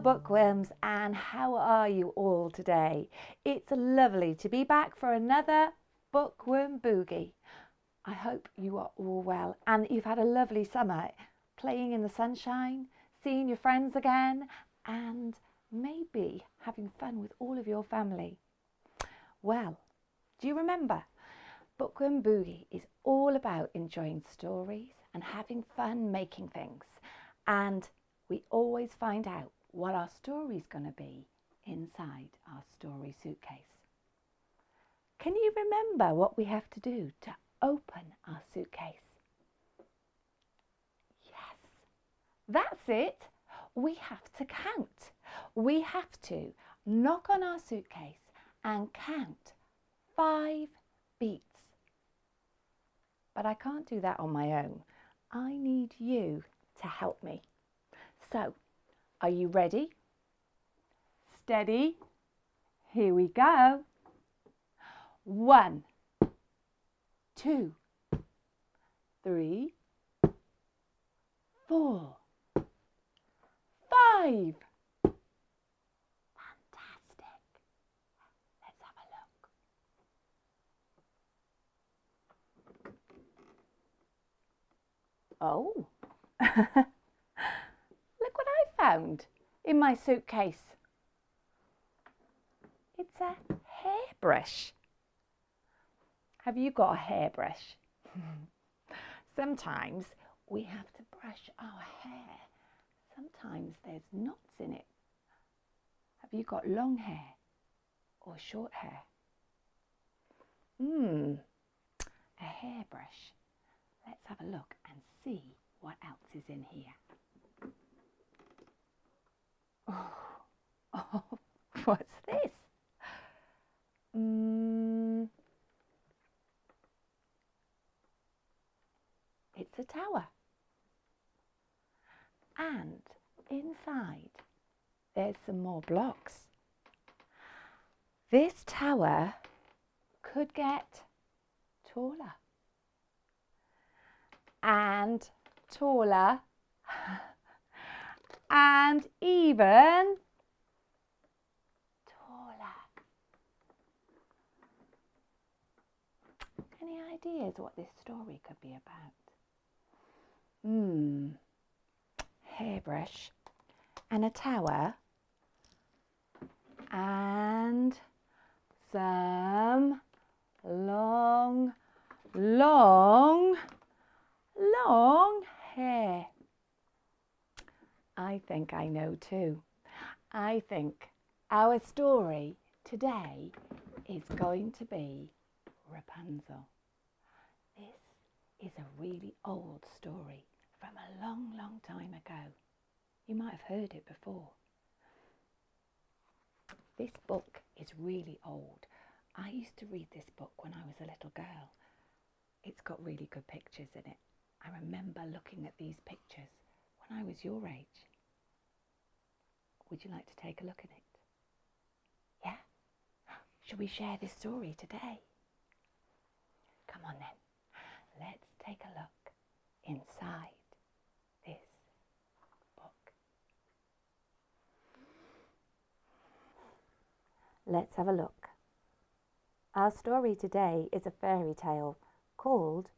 bookworms, and how are you all today? It's lovely to be back for another Bookworm Boogie. I hope you are all well and you've had a lovely summer playing in the sunshine, seeing your friends again, and maybe having fun with all of your family. Well, do you remember? Bookworm Boogie is all about enjoying stories and having fun making things, and we always find out what our story's going to be inside our story suitcase. Can you remember what we have to do to open our suitcase? Yes, that's it. We have to count. We have to knock on our suitcase and count 5 beats. But I can't do that on my own. I need you to help me. So, are you ready? Steady. Here we go. 1, 2, 3, 4, 5. Fantastic. Let's have a look. Oh. Look what I found in my suitcase. It's a hairbrush. Have you got a hairbrush? Sometimes we have to brush our hair. Sometimes there's knots in it. Have you got long hair or short hair? A hairbrush. Let's have a look and see what else is in here. Oh, what's this? It's a tower. And inside there's some more blocks. This tower could get taller and taller and even taller. Any ideas what this story could be about? Hairbrush and a tower and some long hair. I think I know too. I think our story today is going to be Rapunzel. This is a really old story from a long time ago. You might have heard it before. This book is really old. I used to read this book when I was a little girl. It's got really good pictures in it. I remember looking at these pictures when I was your age. Would you like to take a look at it? Yeah? Shall we share this story today? Come on then. Let's take a look inside this book. Let's have a look. Our story today is a fairy tale called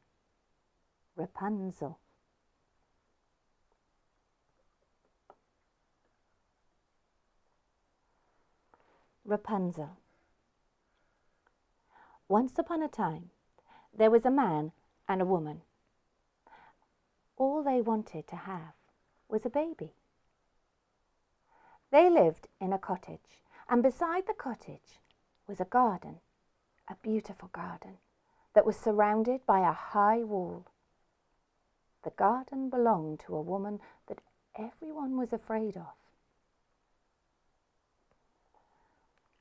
Rapunzel. Rapunzel. Once upon a time, there was a man and a woman. All they wanted to have was a baby. They lived in a cottage, and beside the cottage was a garden, a beautiful garden that was surrounded by a high wall. The garden belonged to a woman that everyone was afraid of.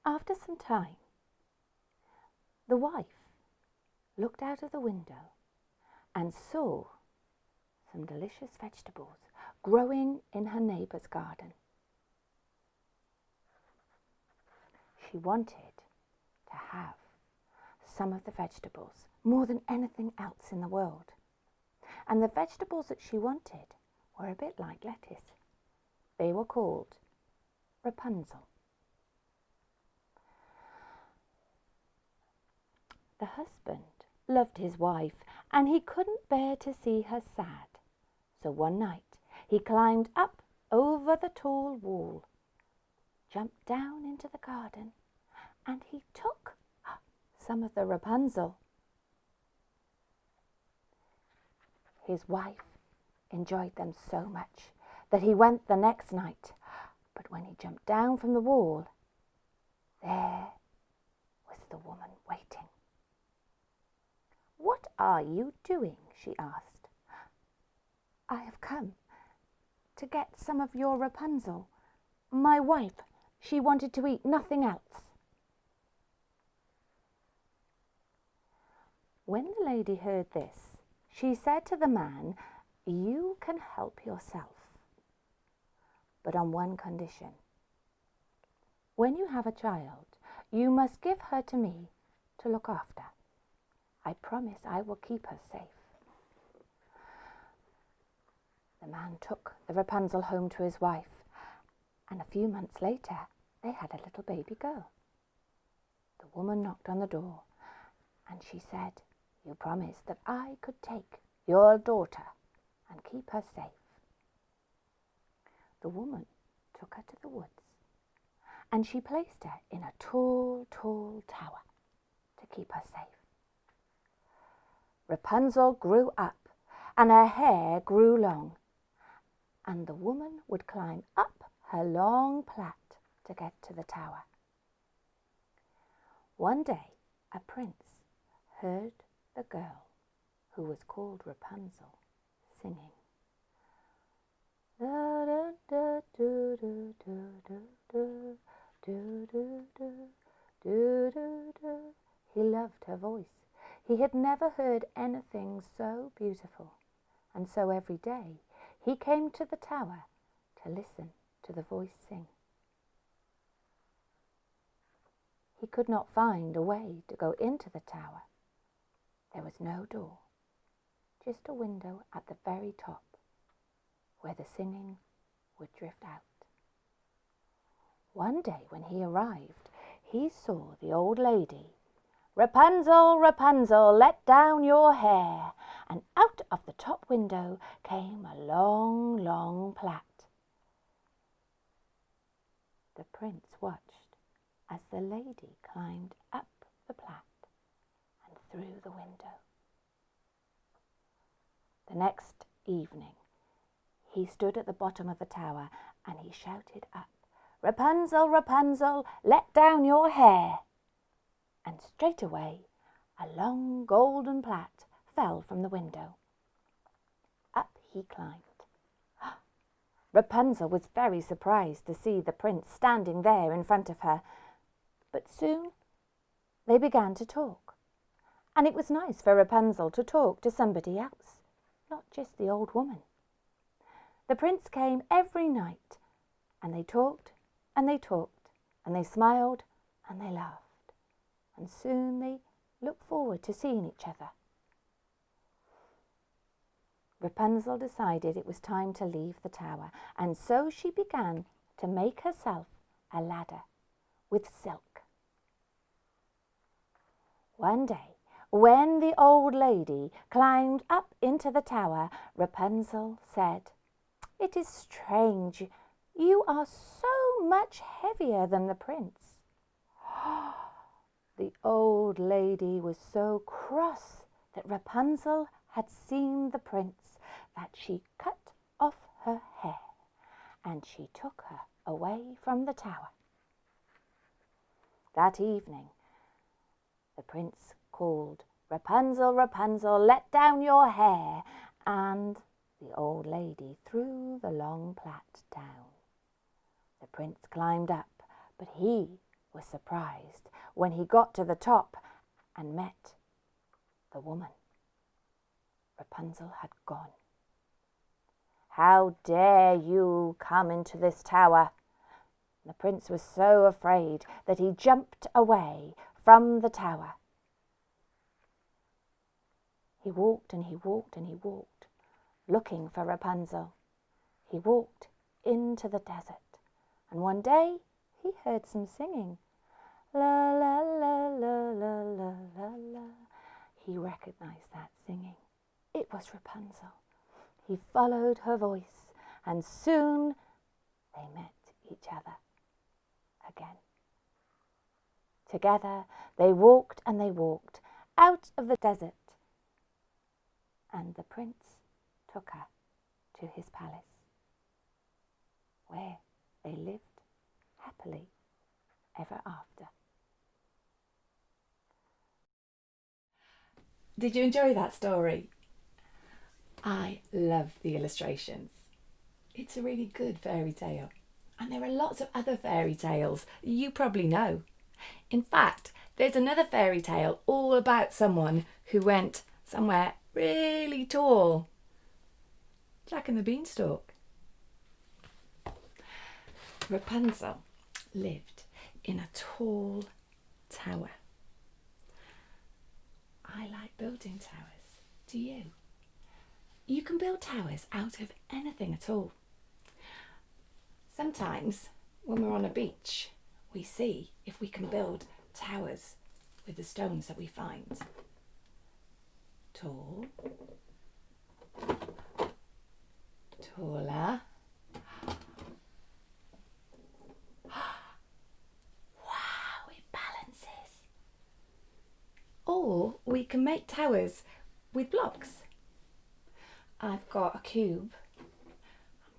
After some time, the wife looked out of the window and saw some delicious vegetables growing in her neighbour's garden. She wanted to have some of the vegetables more than anything else in the world. And the vegetables that she wanted were a bit like lettuce. They were called Rapunzel. The husband loved his wife, and he couldn't bear to see her sad. So one night he climbed up over the tall wall, jumped down into the garden, and he took some of the Rapunzel. His wife enjoyed them so much that he went the next night, but when he jumped down from the wall, there was the woman waiting. "What are you doing?" she asked. "I have come to get some of your Rapunzel. My wife, she wanted to eat nothing else." When the lady heard this, she said to the man, "You can help yourself, but on one condition. When you have a child, you must give her to me to look after. I promise I will keep her safe." The man took the Rapunzel home to his wife, and a few months later they had a little baby girl. The woman knocked on the door, and she said, "You promised that I could take your daughter and keep her safe." The woman took her to the woods, and she placed her in a tall, tall tower to keep her safe. Rapunzel grew up, and her hair grew long, and the woman would climb up her long plait to get to the tower. One day, a prince heard the girl, who was called Rapunzel, singing. Da, da, da, do, do, do, do, do, do, do, do, do, do, do. He loved her voice. He had never heard anything so beautiful, and so every day he came to the tower to listen to the voice sing. He could not find a way to go into the tower. There was no door, just a window at the very top, where the singing would drift out. One day when he arrived, he saw the old lady. "Rapunzel, Rapunzel, let down your hair," and out of the top window came a long, long plait. The prince watched as the lady climbed up the plait and through the window. The next evening, he stood at the bottom of the tower and he shouted up, "Rapunzel, Rapunzel, let down your hair." And straight away a long golden plait fell from the window. Up he climbed. Rapunzel was very surprised to see the prince standing there in front of her, but soon they began to talk, and it was nice for Rapunzel to talk to somebody else, not just the old woman. The prince came every night, and they talked and they talked, and they smiled and they laughed. And soon they looked forward to seeing each other. Rapunzel decided it was time to leave the tower, and so she began to make herself a ladder with silk. One day, when the old lady climbed up into the tower, Rapunzel said, "It is strange, you are so much heavier than the prince." The old lady was so cross that Rapunzel had seen the prince that she cut off her hair and she took her away from the tower. That evening, the prince called, "Rapunzel, Rapunzel, let down your hair," and the old lady threw the long plait down. The prince climbed up, but he was surprised when he got to the top and met the woman. Rapunzel had gone. "How dare you come into this tower?" The prince was so afraid that he jumped away from the tower. He walked and he walked and he walked, looking for Rapunzel. He walked into the desert, And one day he heard some singing. La la la la la la la la. He recognised that singing. It was Rapunzel. He followed her voice, and soon they met each other again. Together they walked and they walked out of the desert, and the prince took her to his palace, where they lived happily ever after. Did you enjoy that story? I love the illustrations. It's a really good fairy tale. And there are lots of other fairy tales you probably know. In fact, there's another fairy tale all about someone who went somewhere really tall. Jack and the Beanstalk. Rapunzel lived in a tall tower. I like building towers. Do you? You can build towers out of anything at all. Sometimes when we're on a beach, we see if we can build towers with the stones that we find. Tall, taller. Wow, it balances. Or we can make towers with blocks. I've got a cube. I'm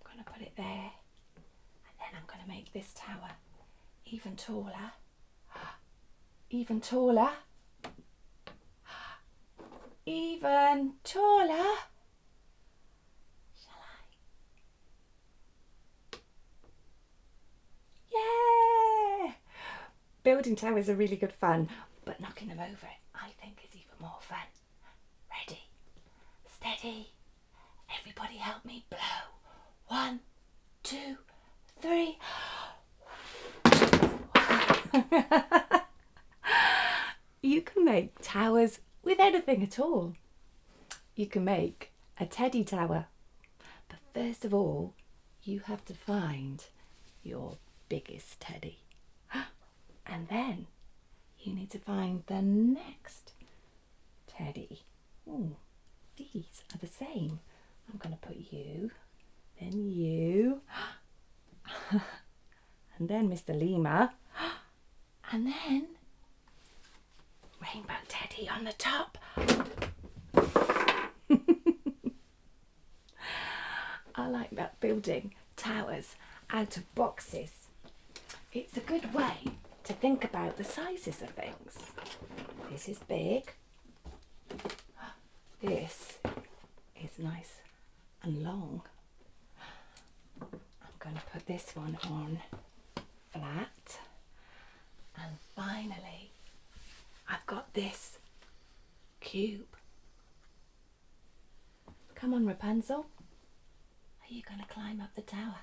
going to put it there, and then I'm going to make this tower even taller, even taller, even taller. Shall I? Yeah! Building towers are really good fun, but knocking them over, I think, is even more fun. Ready? Steady. Everybody help me blow. 1, 2, 3. You can make towers with anything at all. You can make a teddy tower. But first of all, you have to find your biggest teddy. And then you need to find the next teddy. Ooh, these are the same. I'm going to put you, then you, and then Mr. Lemur, and then Rainbow Teddy on the top. I like that, building towers out of boxes. It's a good way to think about the sizes of things. This is big. This is nice and long. I'm going to put this one on flat, and finally I've got this cube. Come on, Rapunzel, are you going to climb up the tower?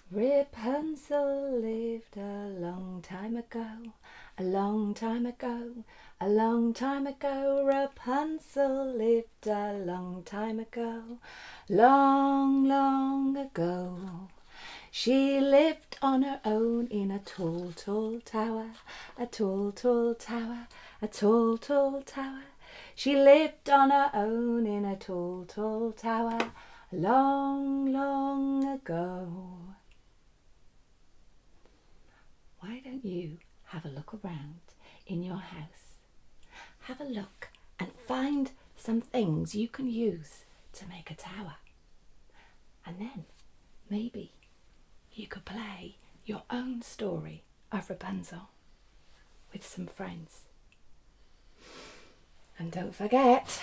Rapunzel lived a long time ago, a long time ago, a long time ago. Rapunzel lived a long time ago, long, long ago. She lived on her own in a tall, tall tower, a tall, tall tower, a tall, tall tower. She lived on her own in a tall, tall tower, long, long ago. Why don't you have a look around in your house? Have a look and find some things you can use to make a tower. And then maybe you could play your own story of Rapunzel with some friends. And don't forget,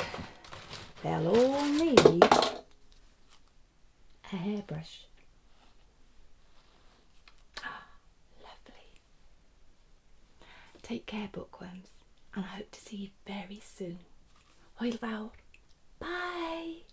they'll all need a hairbrush. Take care, bookworms, and I hope to see you very soon. Hwyl fawr. Bye!